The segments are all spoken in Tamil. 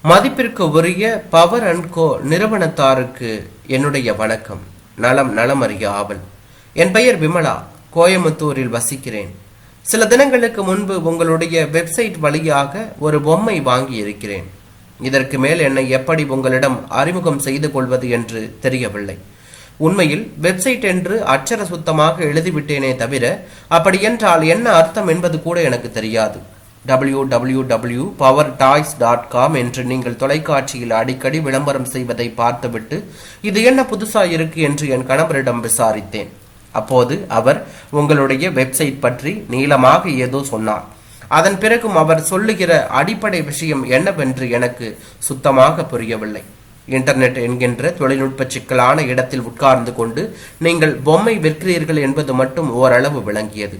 மதிப்பிற்கு உரிய பவர் அண்ட் கோ நிறுவனத்தாருக்கு என்னுடைய வணக்கம். நலமறிய ஆவல். என் பெயர் விமலா. கோயமுத்தூரில் வசிக்கிறேன். சில தினங்களுக்கு முன்பு உங்களுடைய வெப்சைட் வழியாக ஒரு பொம்மை வாங்கி இருக்கிறேன். இதற்கு மேல் என்னை எப்படி உங்களிடம் அறிமுகம் செய்து கொள்வது என்று தெரியவில்லை. உண்மையில் வெப்சைட் என்று அச்சர சுத்தமாக எழுதிவிட்டேனே தவிர அப்படியென்றால் என்ன அர்த்தம் என்பது கூட எனக்கு தெரியாது. www.powertoys.com என்று நீங்கள் தொலைக்காட்சியில் அடிக்கடி விளம்பரம் செய்வதை பார்த்துவிட்டு இது என்ன புதுசா இருக்கு என்று என் கணவரிடம் விசாரித்தேன். அப்போது அவர் உங்களுடைய வெப்சைட் பற்றி நீளமாக ஏதோ சொன்னார். அதன் பிறகும் அவர் சொல்லுகிற அடிப்படை விஷயம் என்னவென்று எனக்கு சுத்தமாக புரியவில்லை. இன்டர்நெட் என்கின்ற தொழில்நுட்ப சிக்கலான இடத்தில் உட்கார்ந்து கொண்டு நீங்கள் பொம்மை விற்கிறீர்கள் என்பது மட்டும் ஓரளவு விளங்கியது.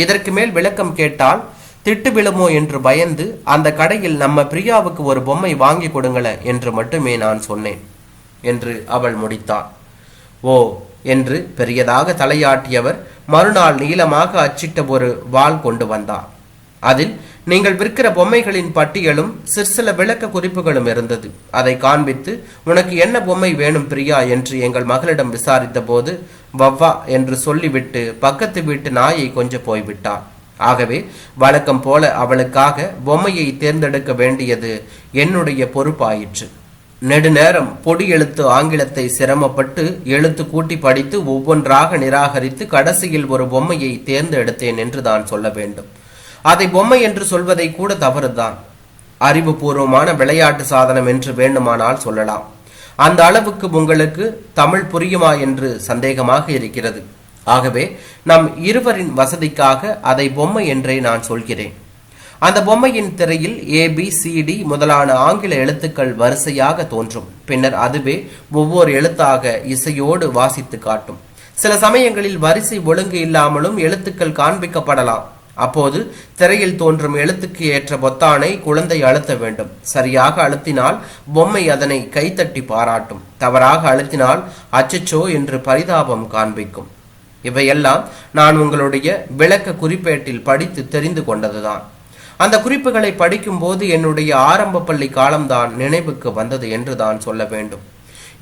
இதற்கு மேல் விளக்கம் கேட்டால் திட்டு விழுமோ என்று பயந்து அந்த கடையில் நம்ம பிரியாவுக்கு ஒரு பொம்மை வாங்கி கொடுங்கள என்று மட்டுமே நான் சொன்னேன் என்று அவள் முடித்தாள். ஓ என்று பெரியதாக தலையாட்டியவர் மறுநாள் நீளமாக அச்சிட்ட ஒரு வாள் கொண்டு வந்தார். அதில் நீங்கள் விற்கிற பொம்மைகளின் பட்டியலும் சிற்சில விளக்க குறிப்புகளும் இருந்தது. அதை காண்பித்து உனக்கு என்ன பொம்மை வேணும் பிரியா என்று எங்கள் மகளிடம் விசாரித்த போது வவ்வா என்று சொல்லிவிட்டு பக்கத்து வீட்டு நாயை கொஞ்சம் போய்விட்டார். ஆகவே வழக்கம் போல அவளுக்காக பொம்மையை தேர்ந்தெடுக்க வேண்டியது என்னுடைய பொறுப்பாயிற்று. நெடுநேரம் பொடி எழுத்து ஆங்கிலத்தை சிரமப்பட்டு எழுத்து கூட்டி படித்து ஒவ்வொன்றாக நிராகரித்து கடைசியில் ஒரு பொம்மையை தேர்ந்தெடுத்தேன் என்று தான் சொல்ல வேண்டும். அதை பொம்மை என்று சொல்வதை கூட தவறுதான். அறிவுபூர்வமான விளையாட்டு சாதனம் என்று வேண்டுமானால் சொல்லலாம். அந்த அளவுக்கு உங்களுக்கு தமிழ் புரியுமா என்று சந்தேகமாக இருக்கிறது. ஆகவே நம் இருவரின் வசதிக்காக அதை பொம்மை என்றே நான் சொல்கிறேன். அந்த பொம்மையின் திரையில் ABCD முதலான ஆங்கில எழுத்துக்கள் வரிசையாக தோன்றும். பின்னர் அதுவே ஒவ்வொரு எழுத்தாக இசையோடு வாசித்து காட்டும். சில சமயங்களில் வரிசை ஒழுங்கு இல்லாமலும் எழுத்துக்கள் காண்பிக்கப்படலாம். அப்போது திரையில் தோன்றும் எழுத்துக்கு ஏற்ற பொத்தானை குழந்தை அழுத்த வேண்டும். சரியாக அழுத்தினால் பொம்மை அதனை கைத்தட்டி பாராட்டும். தவறாக அழுத்தினால் அச்சச்சோ என்று பரிதாபம் காண்பிக்கும். இவையெல்லாம் நான் உங்களுடைய விளக்க குறிப்பேட்டில் படித்து தெரிந்து கொண்டதுதான். அந்த குறிப்புகளை படிக்கும் போது என்னுடைய ஆரம்ப பள்ளி காலம்தான் நினைவுக்கு வந்தது என்று தான் சொல்ல வேண்டும்.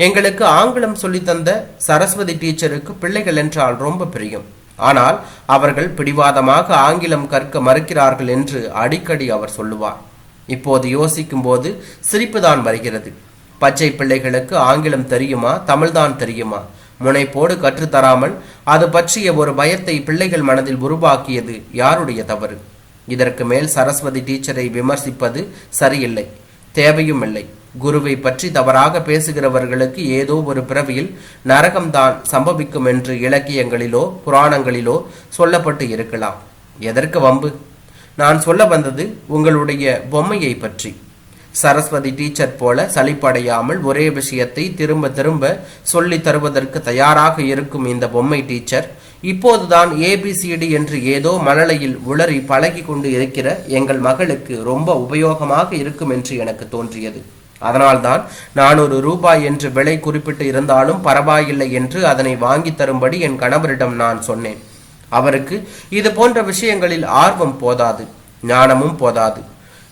எங்களுக்கு ஆங்கிலம் சொல்லித்தந்த சரஸ்வதி டீச்சருக்கு பிள்ளைகள் என்றால் ரொம்ப பிரியம். ஆனால் அவர்கள் பிடிவாதமாக ஆங்கிலம் கற்க மறுக்கிறார்கள் என்று அடிக்கடி அவர் சொல்லுவார். இப்போது யோசிக்கும் போது சிரிப்புதான் வருகிறது. பச்சை பிள்ளைகளுக்கு ஆங்கிலம் தெரியுமா, தமிழ்தான் தெரியுமா? முனைப்போடு கற்றுத்தராமல் அது பற்றிய ஒரு பயத்தை பிள்ளைகள் மனதில் உருவாக்கியது யாருடைய தவறு? இதற்கு மேல் சரஸ்வதி டீச்சரை விமர்சிப்பது சரியில்லை, தேவையும் இல்லை. குருவை பற்றி தவறாக பேசுகிறவர்களுக்கு ஏதோ ஒரு பிறவியில் நரகம்தான் சம்பவிக்கும் என்று இலக்கியங்களிலோ புராணங்களிலோ சொல்லப்பட்டு இருக்கலாம். எதற்கு வம்பு? நான் சொல்ல வந்தது உங்களுடைய பொம்மையை பற்றி. சரஸ்வதி டீச்சர் போல சலிப்படையாமல் ஒரே விஷயத்தை திரும்ப திரும்ப சொல்லி தருவதற்கு தயாராக இருக்கும் இந்த பொம்மை டீச்சர் இப்போதுதான் ABCD என்று ஏதோ மழலையில் உளறி பழகி கொண்டு இருக்கிற எங்கள் மகளுக்கு ரொம்ப உபயோகமாக இருக்கும் என்று எனக்கு தோன்றியது. அதனால்தான் 400 ரூபாய் என்று விலை குறிப்பிட்டு இருந்தாலும் பரவாயில்லை என்று அதனை வாங்கி தரும்படி என் கணவரிடம் நான் சொன்னேன். அவருக்கு இது போன்ற விஷயங்களில் ஆர்வம் போதாது, ஞானமும் போதாது.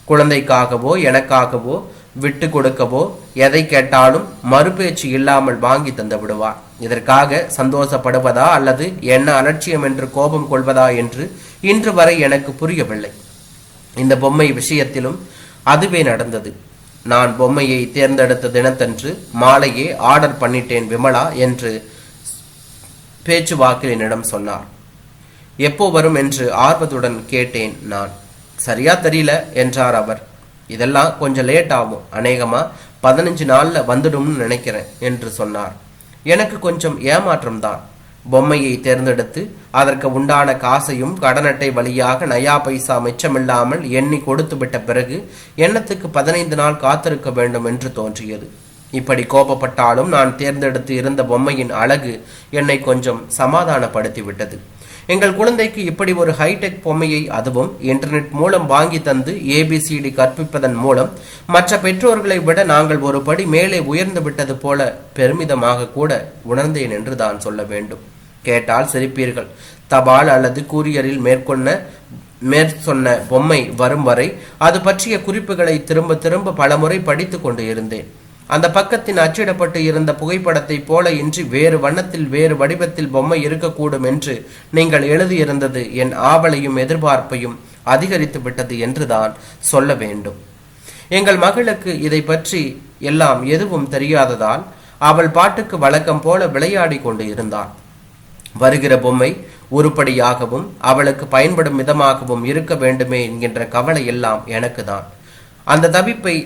குழந்தைக்காகவோ எனக்காகவோ விட்டு கொடுக்கவோ எதை கேட்டாலும் மறுபேச்சு இல்லாமல் வாங்கி தந்து விடுவார். இதற்காக சந்தோஷப்படுவதா அல்லது என்ன அலட்சியம் என்று கோபம் கொள்வதா என்று இன்று வரை எனக்கு புரியவில்லை. இந்த பொம்மை விஷயத்திலும் அதுவே நடந்தது. நான் பொம்மையை தேர்ந்தெடுத்த தினத்தன்று மாலையே ஆர்டர் பண்ணிட்டேன் விமலா என்று பேச்சுவாக்கில் என்னிடம் சொன்னார். எப்போ வரும் என்று ஆர்வத்துடன் கேட்டேன் நான். சரியா தெரியல என்றார் அவர். இதெல்லாம் கொஞ்சம் லேட் ஆகும், அநேகமா 15 நாள்ல வந்துடும்னு நினைக்கிறேன் என்று சொன்னார். எனக்கு கொஞ்சம் ஏமாற்றம் தான். பொம்மையை தேர்ந்தெடுத்து அதற்கு உண்டான காசையும் கடன் அட்டை வழியாக நயா பைசா மிச்சமில்லாமல் எண்ணி கொடுத்து விட்ட பிறகு எண்ணத்துக்கு 15 நாள் காத்திருக்க வேண்டும் என்று தோன்றியது. இப்படி கோபப்பட்டாலும் நான் தேர்ந்தெடுத்து இருந்த பொம்மையின் அழகு என்னை கொஞ்சம் சமாதானப்படுத்தி விட்டது. எங்கள் குழந்தைக்கு இப்படி ஒரு ஹைடெக் பொம்மையை, அதுவும் இன்டர்நெட் மூலம் வாங்கி தந்து ABCD கற்பிப்பதன் மூலம் மற்ற பெற்றோர்களை விட நாங்கள் ஒரு படி மேலே உயர்ந்து விட்டது போல பெருமிதமாக கூட உணர்ந்தேன் என்று தான் சொல்ல வேண்டும். கேட்டால் சிரிப்பீர்கள். தபால் அல்லது கூரியரில் மேற்கொண்ட மேற்சொன்ன பொம்மை வரும் வரை அது பற்றிய குறிப்புகளை திரும்ப திரும்ப பலமுறை படித்து கொண்டு இருந்தேன். அந்த பக்கத்தின் அச்சிடப்பட்டு இருந்த புகைப்படத்தை போல இன்றி வேறு வண்ணத்தில் வேறு வடிவத்தில் பொம்மை இருக்கக்கூடும் என்று நீங்கள் எழுதியிருந்தது என் ஆவலையும் எதிர்பார்ப்பையும் அதிகரித்து விட்டது என்றுதான் சொல்ல வேண்டும். எங்கள் மகளுக்கு இதை பற்றி எல்லாம் எதுவும் தெரியாததால் அவள் பாட்டுக்கு வழக்கம் போல விளையாடி கொண்டு இருந்தாள். வருகிற பொம்மை உருப்படியாகவும் அவளுக்கு பயன்படும் விதமாகவும் இருக்க வேண்டுமே என்கின்ற கவலை எல்லாம் எனக்கு தான். அந்த தவிப்பை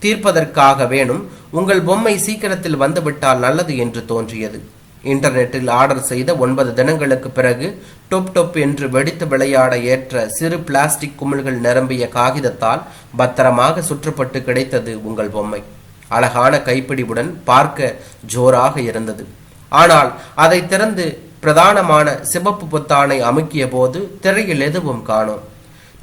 தீர்ப்பதற்காக வேணும் உங்கள் பொம்மை சீக்கிரத்தில் வந்துவிட்டால் நல்லது என்று தோன்றியது. இன்டர்நெட்டில் ஆர்டர் செய்த 9 தினங்களுக்கு பிறகு டொப் டொப் என்று வெடித்து விளையாட ஏற்ற சிறு பிளாஸ்டிக் குமிழ்கள் நிரம்பிய காகிதத்தால் பத்திரமாக சுற்றப்பட்டு கிடைத்தது உங்கள் பொம்மை. அழகான கைப்பிடிவுடன் பார்க்க ஜோராக இருந்தது. ஆனால் அதை திறந்து பிரதானமான சிவப்பு பொத்தானை அமுக்கிய போது திரையில் எதுவும் காணோம்.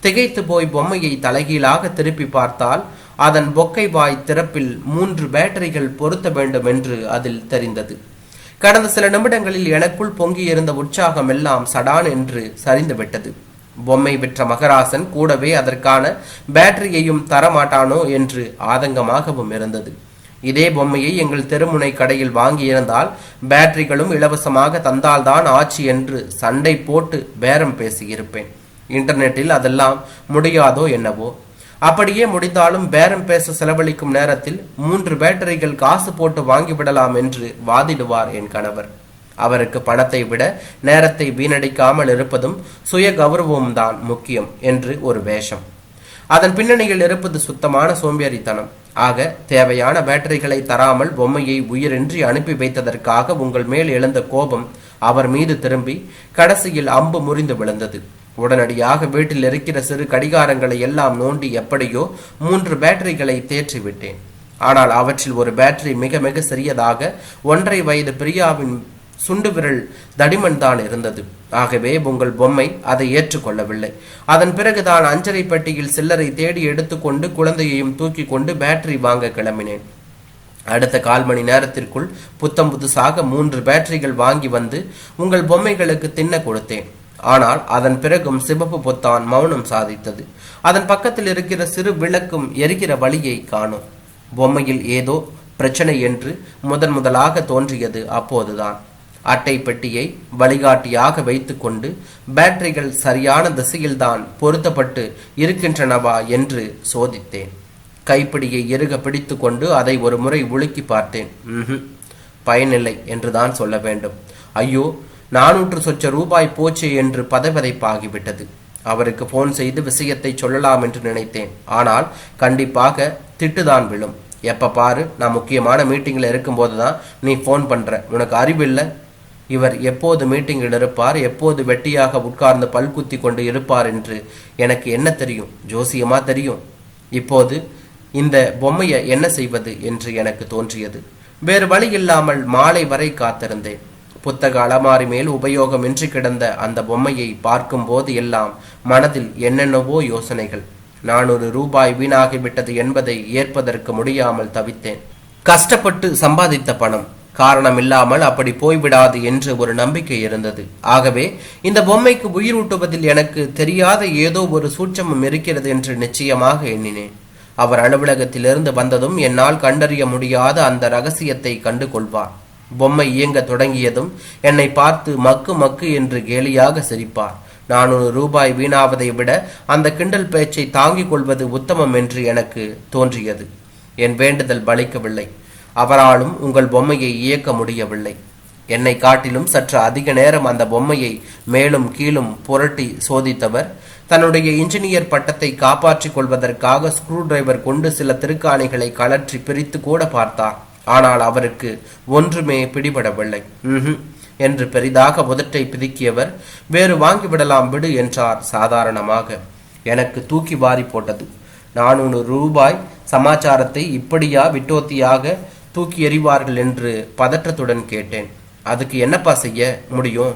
திகைத்து போய் பொம்மையை தலைகீழாக திருப்பி பார்த்தால் அதன் பொக்கை வாய் திறப்பில் 3 பேட்டரிகள் பொருத்த வேண்டும் என்று அதில் தெரிந்தது. கடந்த சில நிமிடங்களில் எனக்குள் பொங்கியிருந்த உற்சாகம் எல்லாம் சடான் என்று சரிந்துவிட்டது. பொம்மை விற்ற மகராசன் கூடவே அதற்கான பேட்டரியையும் தரமாட்டானோ என்று ஆதங்கமாகவும் இருந்தது. இதே பொம்மையை எங்கள் தெருமுனை கடையில் வாங்கியிருந்தால் பேட்டரிகளும் இலவசமாக தந்தால்தான் ஆச்சு என்று சண்டை போட்டு பேரம் பேசியிருப்பேன். இன்டர்நெட்டில் அதெல்லாம் முடியாதோ என்னவோ. அப்படியே முடிந்தாலும் பேரம் பேச செலவழிக்கும் நேரத்தில் 3 பேட்டரிகள் காசு போட்டு வாங்கிவிடலாம் என்று வாதிடுவார் என் கணவர். அவருக்கு பணத்தை விட நேரத்தை வீணடிக்காமல் இருப்பதும் சுய கௌரவமும் தான் முக்கியம் என்று ஒரு வேஷம். அதன் பின்னணியில் இருப்பது சுத்தமான சோம்பேறித்தனம். ஆக தேவையான பேட்டரிகளை தராமல் பொம்மையை உயிரின்றி அனுப்பி வைத்ததற்காக உங்கள் மேல் எழுந்த கோபம் அவர் மீது திரும்பி கடைசியில் அம்பு முறிந்து விழுந்தது. உடனடியாக வீட்டில் இருக்கிற சிறு கடிகாரங்களை எல்லாம் நோண்டி எப்படியோ 3 பேட்டரிகளை தேற்றிவிட்டேன். ஆனால் அவற்றில் ஒரு பேட்டரி மிக மிக சிறியதாக 1.5 வயது பிரியாவின் சுண்டு விரல் தடிமன் தான் இருந்தது. ஆகவே உங்கள் பொம்மை அதை ஏற்றுக்கொள்ளவில்லை. அதன் பிறகுதான் அஞ்சரை பெட்டியில் சில்லறை தேடி எடுத்துக்கொண்டு குழந்தையையும் தூக்கி கொண்டு பேட்டரி வாங்க கிளம்பினேன். அடுத்த 1/4 மணி நேரத்திற்குள் புத்தம் புதுசாக 3 பேட்டரிகள் வாங்கி வந்து உங்கள் பொம்மைகளுக்கு தின்ன கொடுத்தேன். ஆனால் அதன் பிறகும் சிவப்பு பொத்தான் மௌனம் சாதித்தது. அதன் பக்கத்தில் இருக்கிற சிறு விளக்கும் எரிகிற வழியை காணோம். பொம்மையில் ஏதோ பிரச்சனை என்று முதலாக தோன்றியது அப்போதுதான். அட்டை பெட்டியை வழிகாட்டியாக வைத்துக்கொண்டு பேட்டரிகள் சரியான திசையில்தான் பொருத்தப்பட்டு இருக்கின்றனவா என்று சோதித்தேன். கைப்பிடியை இறுக பிடித்து கொண்டு அதை ஒரு முறை உலுக்கி பார்த்தேன். பயனில்லை என்றுதான் சொல்ல வேண்டும். ஐயோ, 400 சொச்ச ரூபாய் போச்சே என்று பதைபதைப்பாகிவிட்டது. அவருக்கு போன் செய்து விஷயத்தை சொல்லலாம் என்று நினைத்தேன். ஆனால் கண்டிப்பாக திட்டுதான் விழும். எப்ப பாரு நான் முக்கியமான மீட்டிங்கில் இருக்கும்போது தான் நீ போன் பண்ற, உனக்கு அறிவில்லை? இவர் எப்போது மீட்டிங்கில் இருப்பார், எப்போது வெட்டியாக உட்கார்ந்து பல்குத்தி கொண்டு இருப்பார் என்று எனக்கு என்ன தெரியும்? ஜோசியமா தெரியும். இப்போது இந்த பொம்மையை என்ன செய்வது என்று எனக்கு தோன்றியது. வேறு வழி இல்லாமல் மாலை வரை காத்திருந்தேன். புத்தக அலமாரி மேல் உபயோகமின்றி கிடந்த அந்த பொம்மையை பார்க்கும் போது எல்லாம் மனதில் என்னென்னவோ யோசனைகள். 400 ரூபாய் வீணாகிவிட்டது என்பதை ஏற்பதற்கு முடியாமல் தவித்தேன். கஷ்டப்பட்டு சம்பாதித்த பணம் காரணம் இல்லாமல் அப்படி போய்விடாது என்று ஒரு நம்பிக்கை இருந்தது. ஆகவே இந்த பொம்மைக்கு உயிரூட்டுவதில் எனக்கு தெரியாத ஏதோ ஒரு சூட்சமம் இருக்கிறது என்று நிச்சயமாக எண்ணினேன். அவர் அலுவலகத்திலிருந்து வந்ததும் என்னால் கண்டறிய முடியாத அந்த ரகசியத்தை கண்டு கொள்வார். பொம்மை இயங்க தொடங்கியதும் என்னை பார்த்து மக்கு மக்கு என்று கேலியாக சிரிப்பார். 400 ரூபாய் வீணாவதை விட அந்த கிண்டல் பேச்சை தாங்கிக் கொள்வது உத்தமம் என்று எனக்கு தோன்றியது. என் வேண்டுதல் பலிக்கவில்லை. அவராலும் உங்கள் பொம்மையை இயக்க முடியவில்லை. என்னை காட்டிலும் சற்று அதிக நேரம் அந்த பொம்மையை மேலும் கீழும் புரட்டி சோதித்தவர் தன்னுடைய இன்ஜினியர் பட்டத்தை காப்பாற்றிக் கொள்வதற்காக ஸ்க்ரூ டிரைவர் கொண்டு சில திருக்காணிகளை கலற்றி பிரித்து கூட பார்த்தார். ஆனால் அவருக்கு ஒன்றுமே பிடிபடவில்லை. என்று பெரிதாக உதட்டை பிதுக்கியவர் வேறு வாங்கிவிடலாம் விடு என்றார் சாதாரணமாக. எனக்கு தூக்கி வாரி போட்டது. 400 ரூபாய் சமாச்சாரத்தை இப்படியா விட்டோத்தியாக தூக்கி எறிவார்கள் என்று பதற்றத்துடன் கேட்டேன். அதுக்கு என்னப்பா செய்ய முடியும்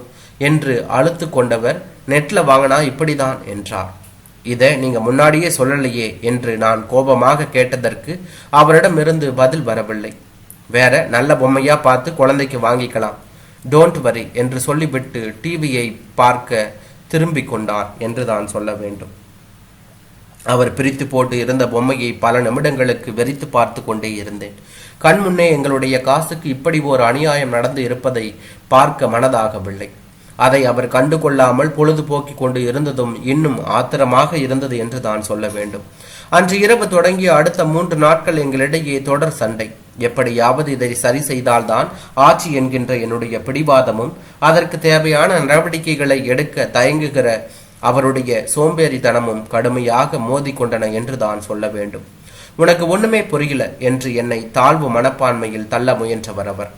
என்று அழுத்து கொண்டவர் நெட்ல வாங்கினா இப்படிதான் என்றார். இதை நீங்க முன்னாடியே சொல்லலையே என்று நான் கோபமாக கேட்டதற்கு அவரிடமிருந்து பதில் வரவில்லை. வேற நல்ல பொம்மையா பார்த்து குழந்தைக்கு வாங்கிக்கலாம், டோன்ட் வரி என்று சொல்லிவிட்டு டிவியை பார்க்க திரும்பிக் கொண்டார் என்று தான் சொல்ல வேண்டும். அவர் பிரித்து போட்டு இருந்த பொம்மையை பல நிமிடங்களுக்கு வெறித்து பார்த்து கொண்டே இருந்தேன். கண் முன்னே எங்களுடைய காசுக்கு இப்படி ஒரு அநியாயம் நடந்து இருப்பதை பார்க்க மனதாகவில்லை. அதை அவர் கண்டு கொள்ளாமல் பொழுதுபோக்கி கொண்டு இருந்ததும் இன்னும் ஆத்திரமாக இருந்தது என்று தான் சொல்ல வேண்டும். அன்று இரவு தொடங்கிய அடுத்த 3 நாட்கள் எங்களிடையே தொடர் சண்டை. எப்படியாவது இதை சரி செய்தால்தான் ஆட்சி என்கின்ற என்னுடைய பிடிவாதமும் அதற்கு தேவையான நடவடிக்கைகளை எடுக்க தயங்குகிற அவருடைய சோம்பேறித்தனமும் கடுமையாக மோதி கொண்டன என்று தான் சொல்ல வேண்டும். உனக்கு ஒண்ணுமே புரியல என்று என்னை தாழ்வு மனப்பான்மையில் தள்ள முயன்றவர் அவர்.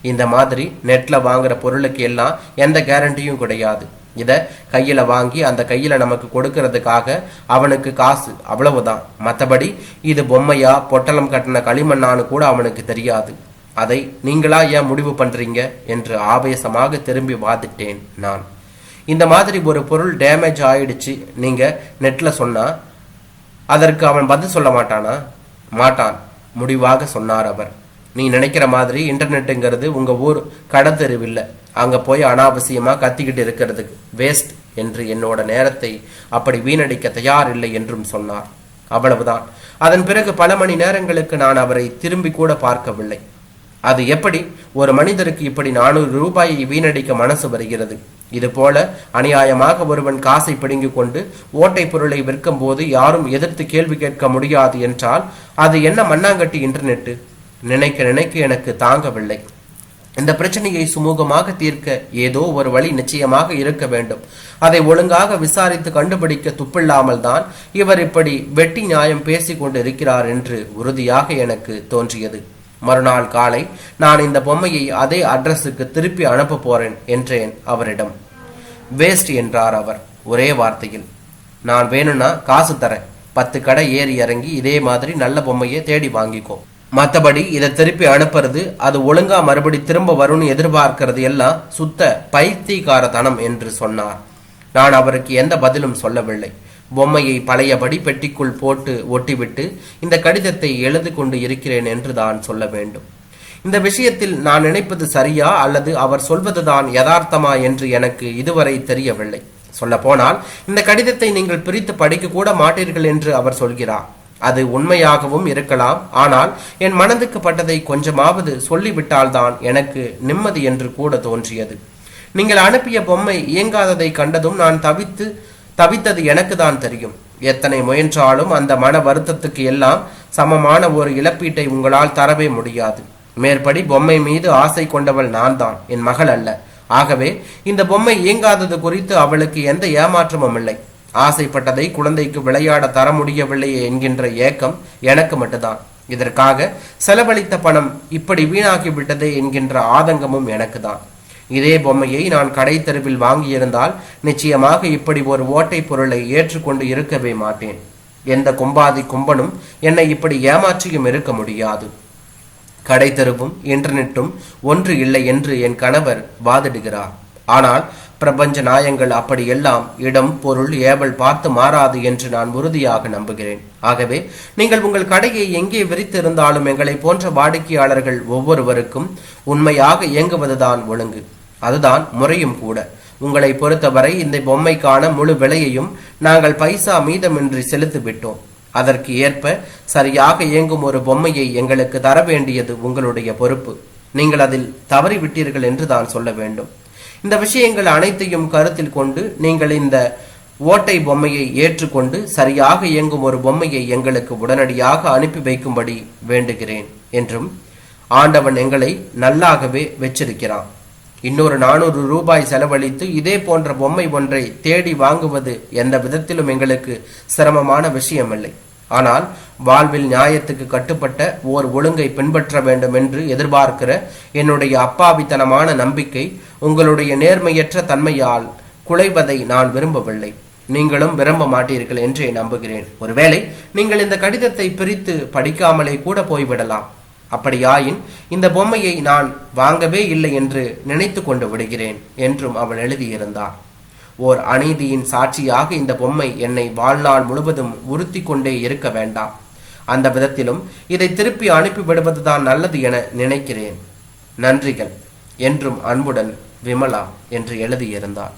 இந்த மாதிரி நெட்ல வாங்குற பொருளுக்கு எல்லாம் எந்த கேரண்டியும் கிடையாது. இத கையில வாங்கி அந்த கையில நமக்கு கொடுக்கறதுக்காக அவனுக்கு காசு, அவ்வளவுதான். மற்றபடி இது பொம்மையா பொட்டலம் கட்டின களிமண்ணான்னு கூட அவனுக்கு தெரியாது. அதை நீங்களா ஏன் முடிவு பண்றீங்க என்று ஆவேசமாக திரும்பி வாதிட்டேன் நான். இந்த மாதிரி ஒரு பொருள் டேமேஜ் ஆயிடுச்சு நீங்க நெட்ல சொன்னா அதற்கு அவன் பதில் சொல்ல மாட்டானா? மாட்டான், முடிவாக சொன்னார் அவர். நீ நினைக்கிற மாதிரி இன்டர்நெட்டுங்கிறது உங்க ஊர் கடத்தெருவில்லை. அங்க போய் அனாவசியமா கத்திக்கிட்டு இருக்கிறதுக்கு வேஸ்ட் என்று என்னோட நேரத்தை அப்படி வீணடிக்க தயாரில்லை என்றும் சொன்னார். அவ்வளவுதான். அதன் பிறகு பல மணி நேரங்களுக்கு நான் அவரை திரும்பி கூட பார்க்கவில்லை. அது எப்படி ஒரு மனிதருக்கு இப்படி 400 ரூபாயை வீணடிக்க மனசு வருகிறது? இது போல அநியாயமாக ஒருவன் காசை பிடுங்கிக் கொண்டு ஓட்டை பொருளை விற்கும் போது யாரும் எதிர்த்து கேள்வி கேட்க முடியாது என்றால் அது என்ன மண்ணாங்கட்டி இன்டர்நெட்டு? நினைக்க நினைக்க எனக்கு தாங்கவில்லை. இந்த பிரச்சனையை சுமூகமாக தீர்க்க ஏதோ ஒரு வழி நிச்சயமாக இருக்க வேண்டும். அதை ஒழுங்காக விசாரித்து கண்டுபிடிக்க துப்பில்லாமல் தான் இவர் இப்படி வெட்டி நியாயம் பேசிக் கொண்டு இருக்கிறார் என்று உறுதியாக எனக்கு தோன்றியது. மறுநாள் காலை நான் இந்த பொம்மையை அதே அட்ரஸுக்கு திருப்பி அனுப்ப போறேன் என்றேன் அவரிடம். வேஸ்ட் என்றார் அவர் ஒரே வார்த்தையில். நான் வேணும்னா காசு தரேன், 10 கடை ஏறி இறங்கி இதே மாதிரி நல்ல பொம்மையை தேடி வாங்கிக்கோ. மற்றபடி இதை திருப்பி அனுப்புறது, அது ஒழுங்கா மறுபடி திரும்ப வரும்னு எதிர்பார்க்கிறது எல்லாம் சுத்த பைத்தியக்காரத்தனம் என்று சொன்னார். நான் அவருக்கு எந்த பதிலும் சொல்லவில்லை. பொம்மையை பழையபடி பெட்டிக்குள் போட்டு ஒட்டிவிட்டு இந்த கடிதத்தை எழுது கொண்டு இருக்கிறேன் என்று தான் சொல்ல வேண்டும். இந்த விஷயத்தில் நான் நினைப்பது சரியா அல்லது அவர் சொல்வதுதான் யதார்த்தமா என்று எனக்கு இதுவரை தெரியவில்லை. சொல்ல போனால் இந்த கடிதத்தை நீங்கள் பிரித்து படிக்க கூட மாட்டீர்கள் என்று அவர் சொல்கிறார். அது உண்மையாகவும் இருக்கலாம். ஆனால் என் மனதுக்கு பட்டதை கொஞ்சமாவது சொல்லிவிட்டால்தான் எனக்கு நிம்மதி என்று கூட தோன்றியது. நீங்கள் அனுப்பிய பொம்மை இயங்காததை கண்டதும் நான் தவித்தது எனக்கு தான் தெரியும். எத்தனை முயன்றாலும் அந்த மன வருத்தத்துக்கு எல்லாம் சமமான ஒரு இழப்பீட்டை உங்களால் தரவே முடியாது. மேற்படி பொம்மை மீது ஆசை கொண்டவள் நான் தான், என் மகள் அல்ல. ஆகவே இந்த பொம்மை இயங்காதது குறித்து அவளுக்கு எந்த ஏமாற்றமும் இல்லை. ஆசைப்பட்டதை குழந்தைக்கு விளையாட தர முடியவில்லையே என்கின்ற ஏக்கம் எனக்கு மட்டும்தான். இதற்காக செலவழித்த பணம் இப்படி வீணாகிவிட்டதே என்கின்ற ஆதங்கமும் எனக்கு தான். இதே பொம்மையை நான் கடை தெருவில் வாங்கியிருந்தால் நிச்சயமாக இப்படி ஒரு ஓட்டை பொருளை ஏற்றுக்கொண்டு இருக்கவே மாட்டேன். எந்த கும்பாதி கும்பனும் என்னை இப்படி ஏமாற்றியும் இருக்க முடியாது. கடை தெருவும் இன்டர்நெட்டும் ஒன்று இல்லை என்று என் கணவர் வாதிடுகிறார். ஆனால் பிரபஞ்ச நாயங்கள் அப்படியெல்லாம் இடம் பொருள் ஏவல் பார்த்து மாறாது என்று நான் உறுதியாக நம்புகிறேன். ஆகவே நீங்கள் உங்கள் கடையை எங்கே விரித்திருந்தாலும் எங்களை போன்ற வாடிக்கையாளர்கள் ஒவ்வொருவருக்கும் உண்மையாக இயங்குவதுதான் ஒழுங்கு. அதுதான் முறையும் கூட. உங்களை பொறுத்தவரை இந்த பொம்மைக்கான முழு விலையையும் நாங்கள் பைசா மீதமின்றி செலுத்திவிட்டோம். அதற்கு ஏற்ப சரியாக இயங்கும் ஒரு பொம்மையை எங்களுக்கு தர வேண்டியது உங்களுடைய பொறுப்பு. நீங்கள் அதில் தவறிவிட்டீர்கள் என்று தான் சொல்ல வேண்டும். இந்த விஷயங்கள் அனைத்தையும் கருத்தில் கொண்டு நீங்கள் இந்த ஓட்டை பொம்மையை ஏற்றுக்கொண்டு சரியாக இயங்கும் ஒரு பொம்மையை எங்களுக்கு உடனடியாக அனுப்பி வைக்கும்படி வேண்டுகிறேன் என்றும் ஆண்டவன் எங்களை நல்லாகவே வச்சிருக்கிறான். இன்னொரு 400 ரூபாய் செலவழித்து இதே போன்ற பொம்மை ஒன்றை தேடி வாங்குவது எந்த விதத்திலும் எங்களுக்கு சிரமமான விஷயமில்லை. ஆனால் வாழ்வில் நியாயத்துக்கு கட்டுப்பட்ட ஓர் ஒழுங்கை பின்பற்ற வேண்டும் என்று எதிர்பார்க்கிற என்னுடைய அப்பாவித்தனமான நம்பிக்கை உங்களுடைய நேர்மையற்ற தன்மையால் குலைவதை நான் விரும்பவில்லை. நீங்களும் விரும்ப மாட்டீர்கள் என்றே நம்புகிறேன். ஒருவேளை நீங்கள் இந்த கடிதத்தை பிரித்து படிக்காமலே கூட போய்விடலாம். அப்படியாயின் இந்த பொம்மையை நான் வாங்கவே இல்லை என்று நினைத்து கொண்டு விடுகிறேன் என்றும் அவள் எழுதியிருந்தார். ஓர் அநீதியின் சாட்சியாக இந்த பொம்மை என்னை வாழ்நாள் முழுவதும் உறுத்தி கொண்டே இருக்க வேண்டாம். அந்த விதத்திலும் இதை திருப்பி அனுப்பிவிடுவதுதான் நல்லது என நினைக்கிறேன். நன்றிகள் என்றும் அன்புடன் விமலா என்று எழுதியிருந்தார்.